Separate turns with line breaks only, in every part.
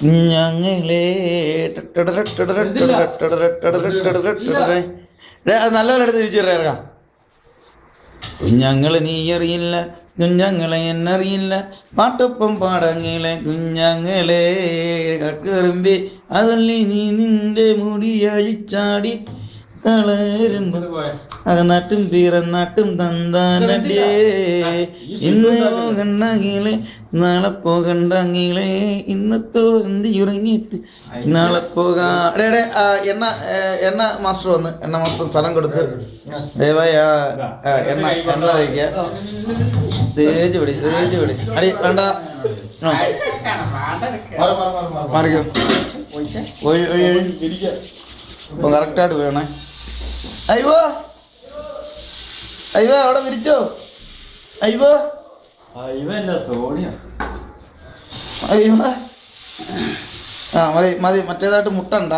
ഞങ്ങളെ നല്ലപോലെ എടുത്ത് തിരിച്ചിറക്കാം. കുഞ്ഞങ്ങളെ നീ അറിയില്ല, കുഞ്ഞങ്ങളെ എന്നറിയില്ല, പാട്ടൊപ്പം പാടങ്ങളെ കുഞ്ഞങ്ങളെ കറുമ്പി അതല്ലി നീ നിന്റെ മുടി അഴിച്ചാടി തളരുമ്പോ അകനാട്ടും പിറന്നാട്ടും തന്താനടിയേ ഇന്ന് പോകണ്ടെങ്കിലേ നാളെ പോകണ്ടെങ്കിലേ ഇന്നത്തോ എന്തി ഉറങ്ങിയിട്ട് നാളെ പോകാ. എണ്ണ എണ്ണ മാസ്റ്റർ വന്ന് എണ്ണ മാസ്റ്റർ സ്ഥലം കൊടുത്ത് ദയവായി എണ്ണ എണ്ണ തയ്ക്കുക. തേജ് പിടി അടി വേണ്ട മാറിക്കോ. അപ്പൊ കറക്റ്റായിട്ട് വേണേ. അയ്യോ അയ്യോ അവിടെ വിരിച്ചോ. അയ്യോ അയ്യോ ആ മതി മതി. മറ്റേതായിട്ട് മുട്ടണ്ട.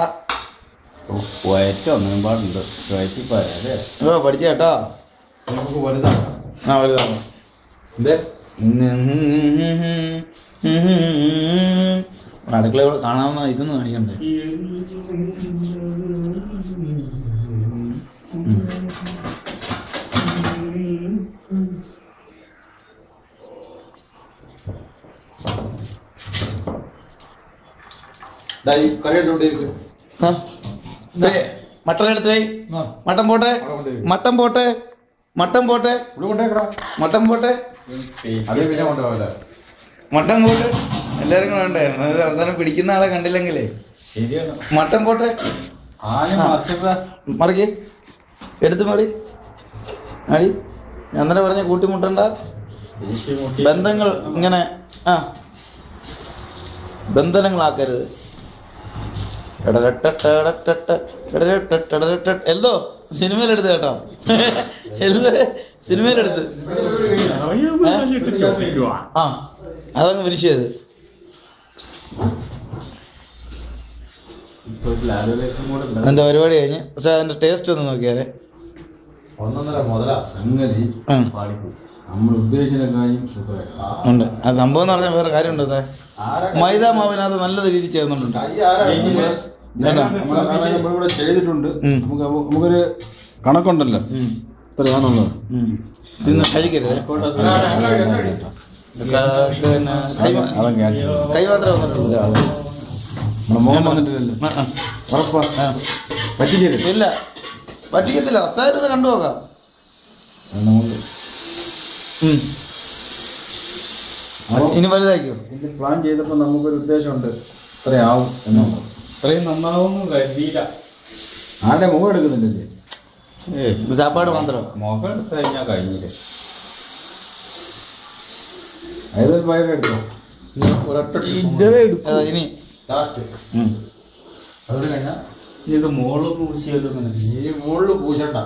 പഠിച്ച കേട്ടോ. ആ വലുതാണ്. അടുക്കള ഇവിടെ കാണാവുന്ന ഇതൊന്നും കാണിക്കണ്ടേ. മട്ടൻ എടുത്ത് പോയി. മട്ടൻ പോട്ടെ മട്ടൻ പോട്ടെ മട്ടൻ പോട്ടെ മട്ടൻ പോട്ടെ മട്ടൻ പോട്ടെ. എല്ലാരും കൂടെ ഉണ്ടായിരുന്നു. അവസാനം പിടിക്കുന്ന ആളെ കണ്ടില്ലെങ്കിലേ മട്ടൻ പോട്ടെ. മറിക്ക് എടുത്ത് മറി അടി. ഞാൻ തന്നെ പറഞ്ഞ കൂട്ടിമുട്ടണ്ട. ബന്ധങ്ങൾ ഇങ്ങനെ ബന്ധനങ്ങളാക്കരുത്. എൽദോ സിനിമയിലെടുത്ത് കേട്ടോ. എൽദോ സിനിമയിലെടുത്ത് അതങ്ങ് വിരിച്ചത്. അതിന്റെ പരിപാടി കഴിഞ്ഞ് പക്ഷെ അതിന്റെ ടേസ്റ്റ് ഒന്ന് നോക്കിയാലേ ഉണ്ട്. ആ സംഭവം എന്ന് പറഞ്ഞാൽ വേറെ കാര്യമുണ്ടോ സാർ? മൈദ മാവിനകത്ത് നല്ല രീതിയിൽ ചേർന്നിട്ടുണ്ട്.
ചെയ്തിട്ടുണ്ട്. നമുക്കൊരു കണക്കുണ്ടല്ലോ ഇത്രയാണുള്ളത്.
കഴിക്കരുത്. കൈ മാത്രമേ വന്നിട്ടുള്ളൂ.
പറ്റിക്കരുത്.
ഇല്ല പറ്റിക്കത്തില്ല. അവസ്ഥ കണ്ടു നോക്കാം. ഇനി വലുതാക്കിയോ?
പ്ലാൻ ചെയ്തപ്പോൾ നമുക്കൊരു ഉദ്ദേശമുണ്ട് ഇത്രയാവും എന്നുള്ളത്.
ഇത്രയും നന്നാവും കരുതിയില്ല.
ആരുടെ മുഖം എടുക്കുന്നില്ലല്ലേ?
സാപ്പാട് മാത്രം
മുഖം എടുത്തു കഴിഞ്ഞാൽ കഴിഞ്ഞില്ല.
ഏതൊരു പയർ എടുത്തോ?
ഇനി
ഇത് മുകളിൽ പൂശിയല്ലോ.
ഈ മുകളിൽ പൂശണ്ട.